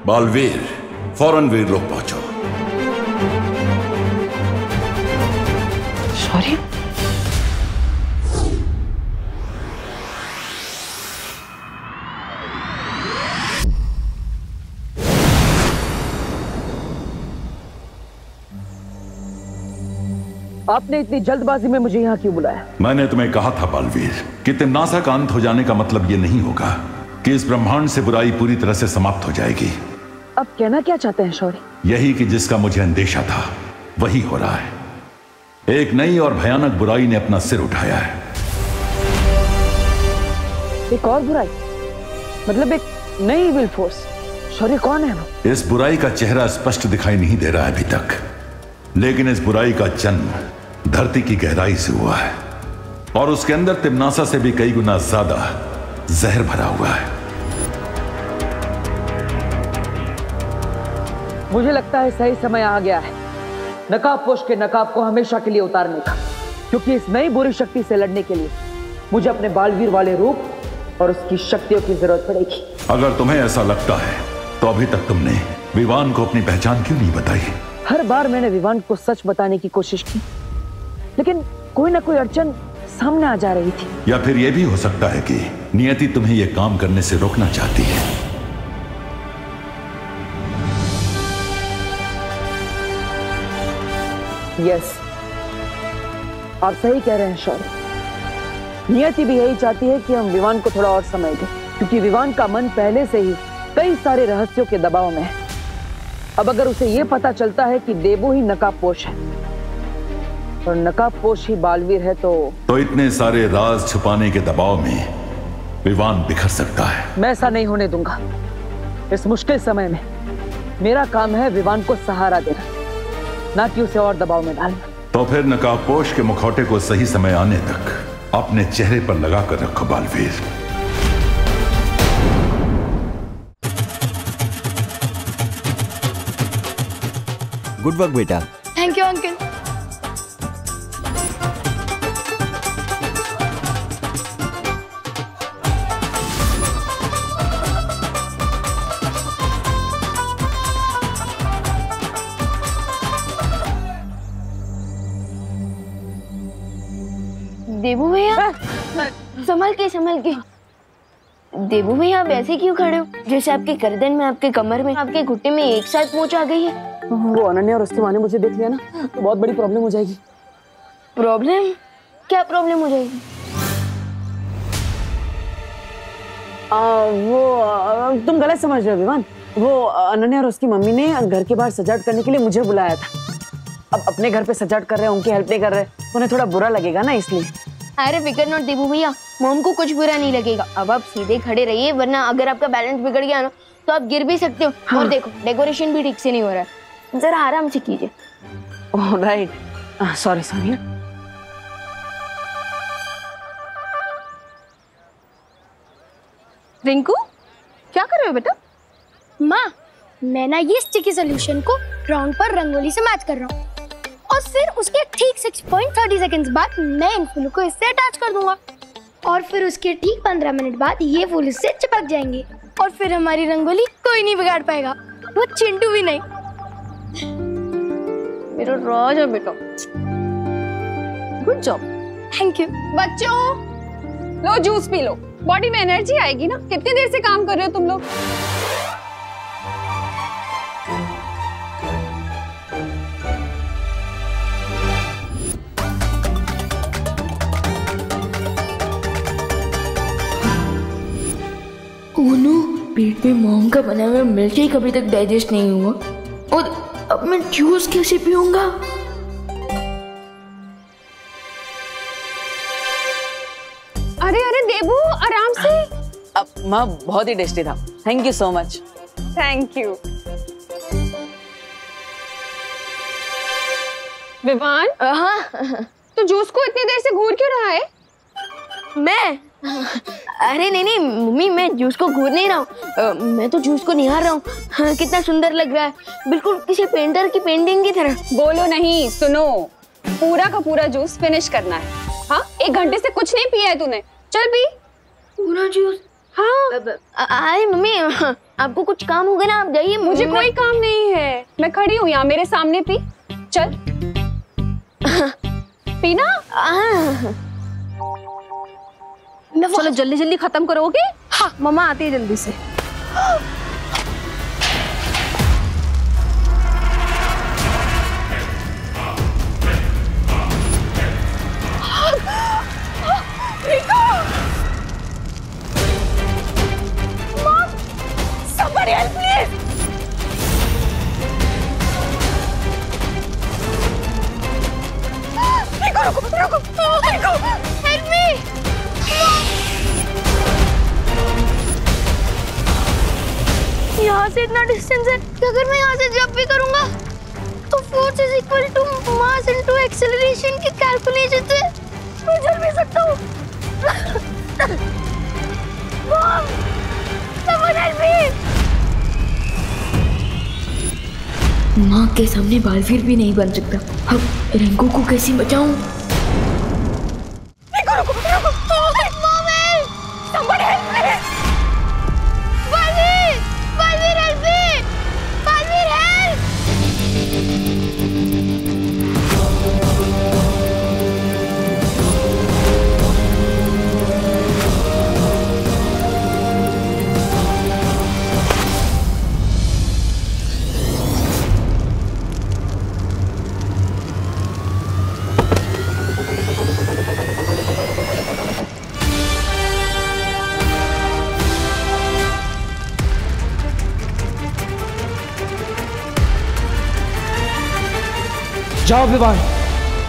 बालवीर, फौरन वीर लोग पहुंचो। सॉरी। आपने इतनी जल्दबाजी में मुझे यहाँ क्यों बुलाया? मैंने तुम्हें कहा था बालवीर कि तिम्नासा का अंत हो जाने का मतलब ये नहीं होगा कि इस ब्रह्मांड से बुराई पूरी तरह से समाप्त हो जाएगी। अब कहना क्या चाहते हैं शौर्य? यही कि जिसका मुझे अंदेशा था वही हो रहा है। एक नई और भयानक बुराई ने अपना सिर उठाया है। एक और बुराई? मतलब एक नई इविल फोर्स? शौर्य कौन है वो? इस बुराई का चेहरा स्पष्ट दिखाई नहीं दे रहा है अभी तक, लेकिन इस बुराई का जन्म धरती की गहराई से हुआ है और उसके अंदर तिम्नासा से भी कई गुना ज्यादा जहर भरा हुआ है। मुझे लगता है सही समय आ गया है नकाबपोश के नकाब को हमेशा के लिए उतारने का, क्योंकि इस नई बुरी शक्ति से लड़ने के लिए मुझे अपने बालवीर वाले रूप और उसकी शक्तियों की जरूरत पड़ेगी। अगर तुम्हें ऐसा लगता है तो अभी तक तुमने विवान को अपनी पहचान क्यों नहीं बताई? हर बार मैंने विवान को सच बताने की कोशिश की, लेकिन कोई ना कोई अड़चन सामने आ जा रही थी। या फिर यह भी हो सकता है कि नियति तुम्हें यह काम करने से रोकना चाहती है। यस, आप सही कह रहे हैं शौर्य। नियति भी यही चाहती है कि हम विवान को थोड़ा और समय दें, क्योंकि विवान का मन पहले से ही कई सारे रहस्यों के दबाव में है। अब अगर उसे यह पता चलता है कि देवू ही नकाबपोश है और नकाबपोश ही बालवीर है तो इतने सारे राज छुपाने के दबाव में विवान बिखर सकता है। मैं ऐसा नहीं होने दूंगा। इस मुश्किल समय में मेरा काम है विवान को सहारा देना, ना कि उसे और दबाव में डालना। तो फिर नकाबपोश के मुखौटे को सही समय आने तक अपने चेहरे पर लगा कर रखो बालवीर। गुड वर्क बेटा। Thank you uncle. देबू भैया, संभल के। देबू भैया, आप ऐसे क्यों खड़े हो? जैसे आपके गर्दन में, आपके कमर में, आपके घुटने में एक साथ मोच आ गई है। वो अनन्या और उसकी माँ ने मुझे देख लिया ना, तो बहुत बड़ी प्रॉब्लम हो जाएगी। प्रॉब्लम? क्या प्रॉब्लम हो जाएगी? तुम गलत समझ रहे हो विवान। वो अनन्या और उसकी मम्मी ने घर के बाहर सजावट करने के लिए मुझे बुलाया था। अब अपने घर पे सजावट कर रहे हैं, उनकी हेल्प नहीं कर रहे, उन्हें थोड़ा बुरा लगेगा ना, इसलिए। अरे फिकर नॉट देबू भैया, मॉम को कुछ बुरा नहीं लगेगा। अब आप सीधे खड़े रहिए, वरना अगर आपका बैलेंस बिगड़ गया ना तो आप गिर भी सकते हो। हाँ। और देखो, डेकोरेशन भी ठीक से नहीं हो रहा है, जरा आराम से कीजिए। Right, sorry. रिंकू, क्या कर रहे हो बेटा? माँ, मैं ना ये स्टिकी सॉल्यूशन को ग्राउंड पर रंगोली से मैच कर रहा हूँ, और फिर उसके ठीक 6.30 सेकंड्स बाद मैं इन फूलों को इससे अटैच कर दूंगा, और फिर उसके ठीक 15 मिनट बाद ये फूल इससे चिपक जाएंगे, और फिर हमारी रंगोली कोई नहीं बिगाड़ पाएगा, वो चिंटू भी नहीं। मेरा राजा बेटा, गुड जॉब। Thank you. बच्चों, लो जूस पी लो, बॉडी में एनर्जी आएगी ना। कितनी देर से काम कर रहे हो तुम लोग? ओनो, पेट में मॉम का बना हुआ मिल्क शेक अभी तक डाइजेस्ट नहीं हुआ, और अब मैं जूस कैसे पीऊंगा? अरे देबू, आराम से। अब माँ, बहुत ही टेस्टी था। Thank you so much. Thank you. Vivaan, हाँ, तो जूस को इतनी देर से घूर क्यों रहा है? मैं? अरे नहीं मम्मी, मैं जूस को घूर नहीं रहा हूँ, मैं तो जूस को निहार रहा हूँ। हाँ, कितना सुंदर लग रहा है, बिल्कुल किसी पेंटर की पेंटिंग की तरह। बोलो नहीं, सुनो, पूरा का पूरा जूस फिनिश करना है। हाँ, 1 घंटे से कुछ नहीं पिया है तूने, चल पी पूरा जूस। हाँ। अरे मम्मी, आपको कुछ काम होगा ना, आप जाइए। मुझे कोई काम नहीं है, मैं खड़ी हूँ यहाँ, मेरे सामने पी। चल पीना। चलो जल्दी जल्दी खत्म करोगे? हाँ, मम्मा आती है जल्दी से। Somebody help please! रुको! Help me! यहाँ से इतना डिस्टेंस है कि अगर मैं यहाँ से जंप भी करूँगा तो force is equal to mass into acceleration के कैलकुलेशन से मैं चल भी सकता हूँ। Mom, someone help me! माँ के सामने बालवीर भी नहीं बन सकता, अब रिंकू को कैसे बचाऊं? जाओ विवान,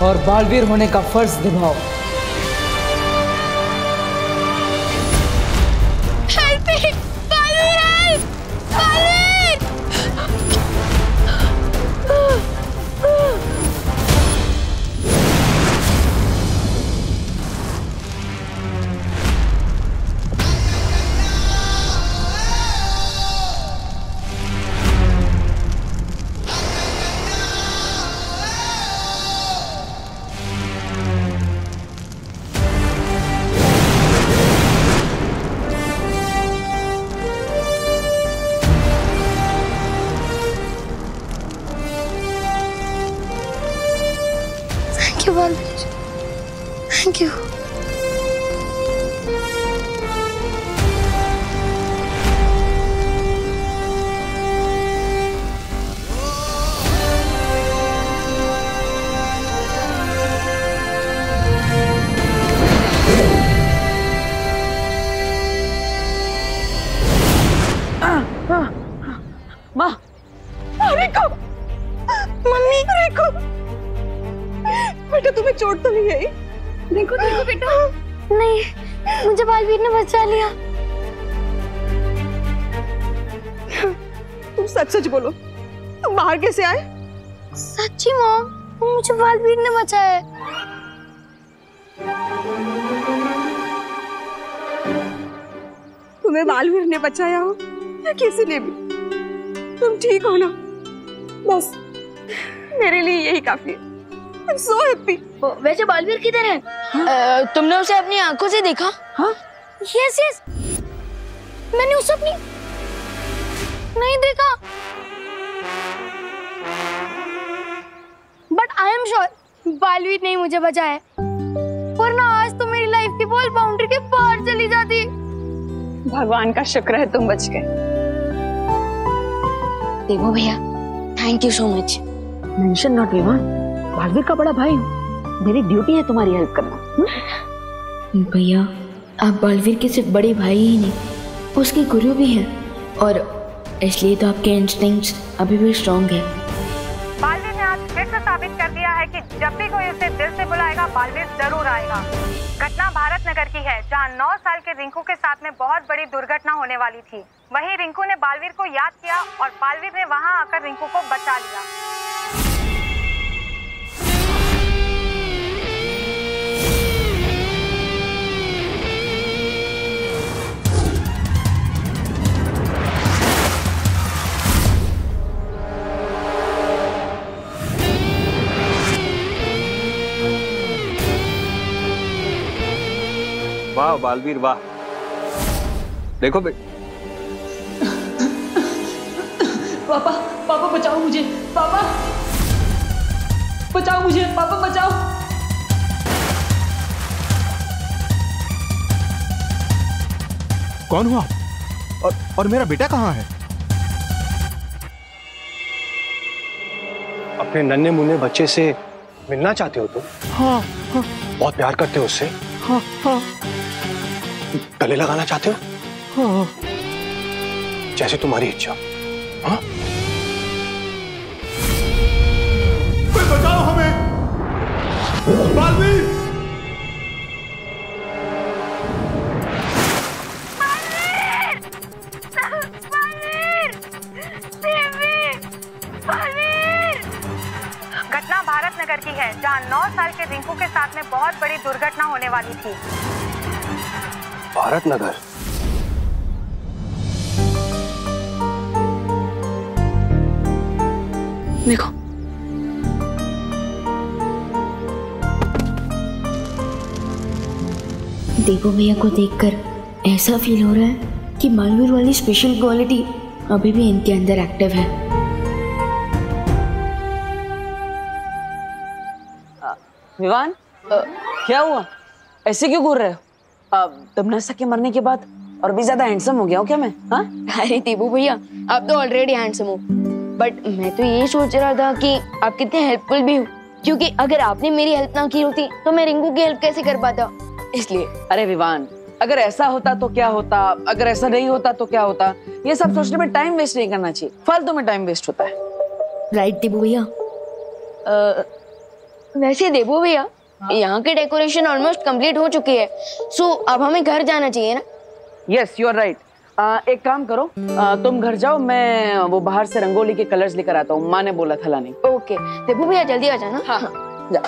और बालवीर होने का फर्ज निभाओ। Baalveer, thank you. माँ, रेखो, मम्मी, रेखो, बेटा तुम्हें चोट तो नहीं आई? देखो देखो बेटा, नहीं, मुझे बालवीर ने बचा लिया। तुम सच सच बोलो, तुम बाहर कैसे आए? सच्ची मॉम, मुझे बालवीर ने बचाया है। तुम्हें बालवीर ने बचाया हो या किसी ने भी, तुम ठीक हो ना? बस मेरे लिए यही काफी है। I'm so happy। वैसे बालवीर किधर है? तुमने उसे अपनी आंखों से देखा? हाँ? यस यस, मैंने उसे अपनी नहीं देखा, but I am sure Baalveer ने मुझे बचाया है, वरना आज तो मेरी लाइफ की बॉल बाउंड्री के बाहर चली जाती। भगवान का शुक्र है तुम बच गए। देवो भैया, thank you so much. Mention not Vivaan, Baalveer का बड़ा भाई हूँ, मेरी ड्यूटी है तुम्हारी हेल्प करना। भैया, आप बालवीर के सिर्फ बड़े भाई ही नहीं, उसके गुरु भी हैं, और इसलिए तो आपके इंस्टिंक्ट्स अभी भी स्ट्रॉन्ग है। बालवीर ने आज फिर से साबित कर दिया है कि जब भी कोई उसे दिल से बुलाएगा, बालवीर जरूर आएगा। घटना भारत नगर की है, जहां 9 साल के रिंकू के साथ में बहुत बड़ी दुर्घटना होने वाली थी। वहीं रिंकू ने बालवीर को याद किया और बालवीर ने वहां आकर रिंकू को बचा लिया। वाह बालवीर वाह, देखो पापा, पापा बचाओ मुझे, पापा बचाओ मुझे, पापा बचाओ। कौन हुआ? और मेरा बेटा कहाँ है? अपने नन्हे मुन्ने बच्चे से मिलना चाहते हो तुम? हाँ, हाँ। बहुत प्यार करते हो उससे? हाँ, हाँ। गले लगाना चाहते हो? हाँ। जैसे तुम्हारी इच्छा। हाँ? कोई बचाओ हमें! बालवीर! घटना भारत नगर की है, जहां 9 साल के रिंकू के साथ में बहुत बड़ी दुर्घटना होने वाली थी। भारत नगर? देखो, देवो भैया को देखकर ऐसा फील हो रहा है कि बालवीर वाली स्पेशल क्वालिटी अभी भी इनके अंदर एक्टिव है। विवान, क्या हुआ? ऐसे क्यों घूर रहे हो? तमन्ना के मरने के बाद और भी ज्यादा हैंडसम हो गया हूँ क्या मैं? हाँ? अरे देवो भैया, आप तो ऑलरेडी हैंडसम हो, बट मैं तो ये सोच रहा था कि आप कितने हेल्पफुल भी हो, क्योंकि अगर आपने मेरी हेल्प ना की होती तो मैं रिंकू की हेल्प कैसे कर पाता, इसलिए। अरे विवान, अगर ऐसा होता तो क्या होता, अगर ऐसा नहीं होता तो क्या होता, ये सब सोचने में टाइम वेस्ट नहीं करना चाहिए, फालतू में टाइम वेस्ट होता है। राइट देवो भैया। वैसे देवो भैया, यहाँ की डेकोरेशन ऑलमोस्ट कंप्लीट हो चुकी है, सो अब हमें घर जाना चाहिए ना? Yes, you are right. एक काम करो, तुम घर जाओ, मैं वो बाहर से रंगोली के कलर्स लेकर आता हूँ, माँ ने बोला था लाने। ओके देवो भैया, जल्दी आ जाना। हाँ, जा।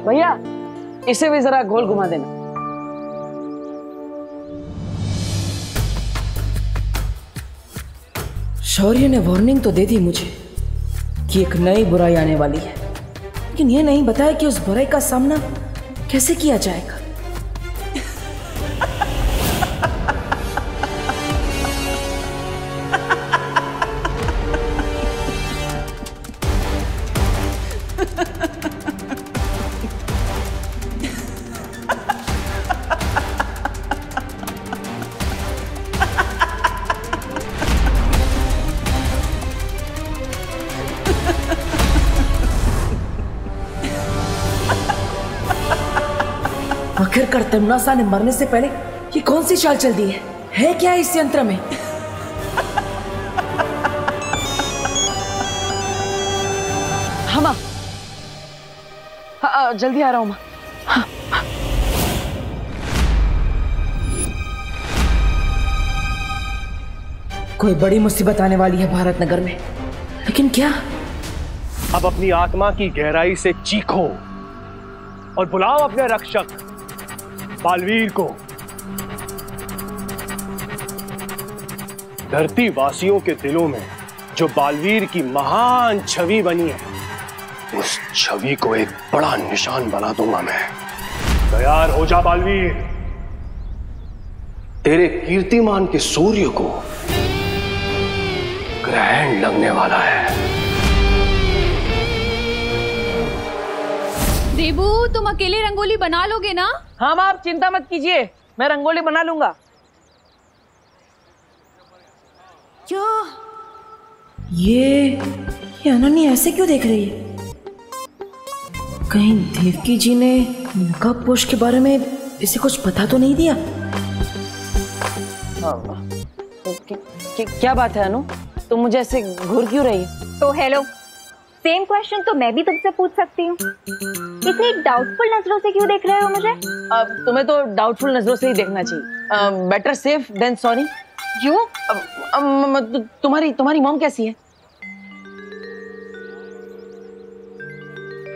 भैया, इसे भी जरा गोल घुमा देना। शौर्य ने वार्निंग तो दे दी मुझे कि एक नई बुराई आने वाली है, लेकिन ये नहीं बताया कि उस बुराई का सामना कैसे किया जाएगा। आखिरकार तमन्ना ने मरने से पहले ये कौन सी चाल चल दी है क्या इस यंत्र में? हाँ माँ, हाँ, जल्दी आ रहा हूँ माँ। हाँ। कोई बड़ी मुसीबत आने वाली है भारत नगर में, लेकिन क्या? अब अपनी आत्मा की गहराई से चीखो और बुलाओ अपने रक्षक बालवीर को। धरती वासियों के दिलों में जो बालवीर की महान छवि बनी है, उस छवि को एक बड़ा निशान बना दूंगा मैं। तैयार हो जा बालवीर, तेरे कीर्तिमान के सूर्य को ग्रहण लगने वाला है। देबू, तुम अकेले रंगोली बना लोगे ना? हाँ माँ, आप चिंता मत कीजिए, मैं रंगोली बना लूंगा। क्या ये अनन्या ऐसे क्यों देख रही है? कहीं देवकी जी ने नकाबपोश के बारे में इसे कुछ पता तो नहीं दिया? क्या बात है अनु, तुम मुझे ऐसे घूर क्यों रही है? तो हेलो, सेम क्वेश्चन तो मैं भी तुमसे पूछ सकती हूँ। इतनी डाउटफुल नजरों से क्यों देख रहे हो मुझे? तुम्हें तो डाउटफुल नजरों से ही देखना चाहिए। Better safe than sorry. क्यों? तुम्हारी मॉम कैसी है?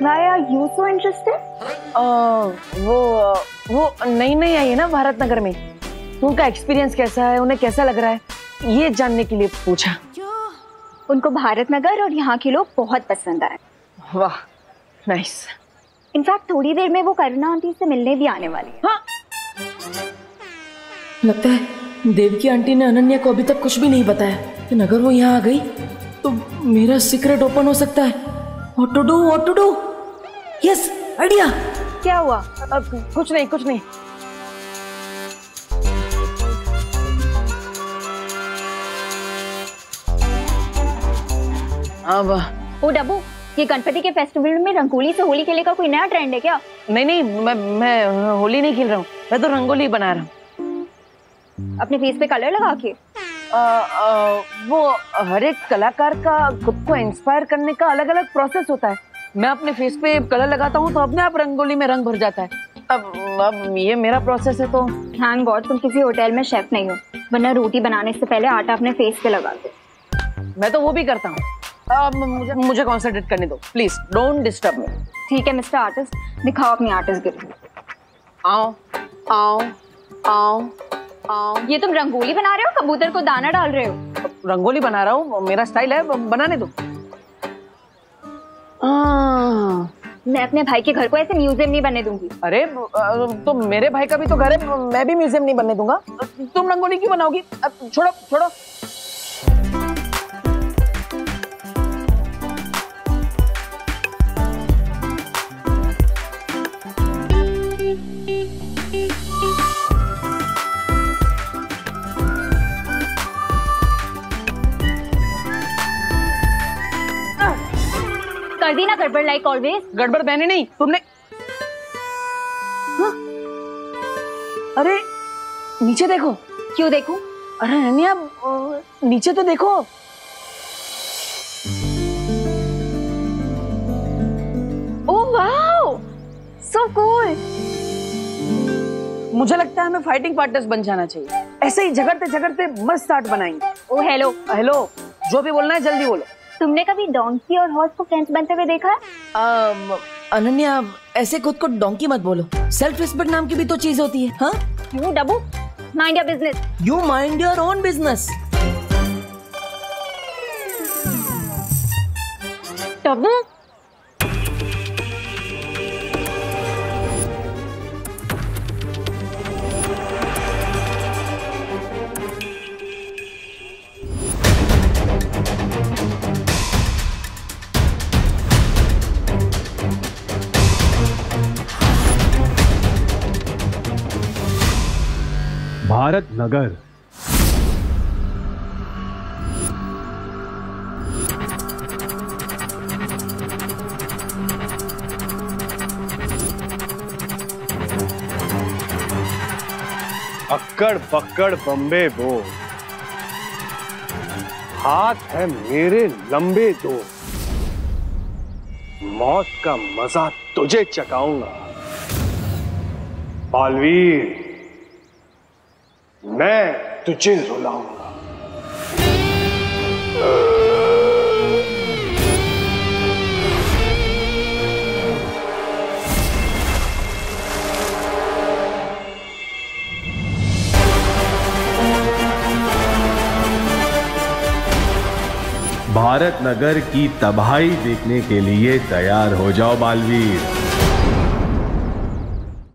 Why are you so interested? वो नई आई है ना भारत नगर में, तो उनका एक्सपीरियंस कैसा है, उन्हें कैसा लग रहा है, ये जानने के लिए पूछा। उनको भारत नगर और यहाँ के लोग बहुत पसंद आए। वाह, नाइस। इनफैक्ट थोड़ी देर में वो करुणा आंटी से मिलने भी आने वाली है। हाँ। लगता है देवकी आंटी ने अनन्या को अभी तक कुछ भी नहीं बताया, लेकिन अगर वो यहाँ आ गई तो मेरा सीक्रेट ओपन हो सकता है। What to do? Yes, idea. क्या हुआ? कुछ नहीं। अब ओ डब्बू, ये गणपति के फेस्टिवल में रंगोली से होली खेलने का कोई नया ट्रेंड है क्या? नहीं, मैं होली नहीं खेल रहा हूँ, मैं तो रंगोली बना रहा हूँ। अपने फेस पे कलर लगा के? वो हर एक कलाकार का खुद को इंस्पायर करने का अलग अलग प्रोसेस होता है। मैं अपने फेस पे कलर लगाता हूँ तो अपने आप रंगोली में रंग भर जाता है। अब ये मेरा प्रोसेस है तो। थैंक गॉड तुम किसी होटल में शेफ नहीं हो, वरना रोटी बनाने से पहले आटा अपने फेस पे लगाते। मैं तो वो भी करता हूँ। मुझे कॉन्सेंट्रेट करने दो प्लीज, डोंट डिस्टर्ब मी। ठीक है मिस्टर आर्टिस्ट, दिखाओ अपनी आर्टिस्ट गिरी। आओ। ये तुम रंगोली बना रहे हो, कबूतर को दाना डाल रहे हो? रंगोली बना रहा हूँ, मेरा स्टाइल है, बनाने दो। मैं अपने भाई के घर को ऐसे म्यूजियम नहीं बनने दूंगी। अरे तो मेरे भाई का भी तो घर है, मैं भी म्यूजियम नहीं बनने दूंगा। तुम रंगोली क्यों बनाओगी? छोड़ो। कर दी ना गड़बड़, लाइक ऑलवेज। गड़बड़ मैंने नहीं, तुमने। हाँ? अरे नीचे देखो। क्यों देखूं? अरे अनन्या नीचे तो देखो। Oh wow, so cool. मुझे लगता है हमें फाइटिंग पार्टनर्स बन जाना चाहिए। ऐसे ही झगड़ते मस्त आर्ट बनाएंगे। ओह हेलो, जो भी बोलना है जल्दी बोलो। तुमने कभी डोंकी और हॉर्स को फ्रेंड्स बनते हुए देखा है? अनन्या ऐसे खुद को डोंकी मत बोलो, सेल्फ रिस्पेक्ट नाम की भी तो चीज होती है। हाँ? क्यों Dabbu? Mind your business. You mind your own business. Dabbu Bharat Nagar. अक्कड़ पक्कड़ बम्बे बो, हाथ है मेरे लंबे दो, मौत का मजा तुझे चखाऊंगा बालवीर, मैं तुझे रुलाऊंगा। भारत नगर की तबाही देखने के लिए तैयार हो जाओ बालवीर।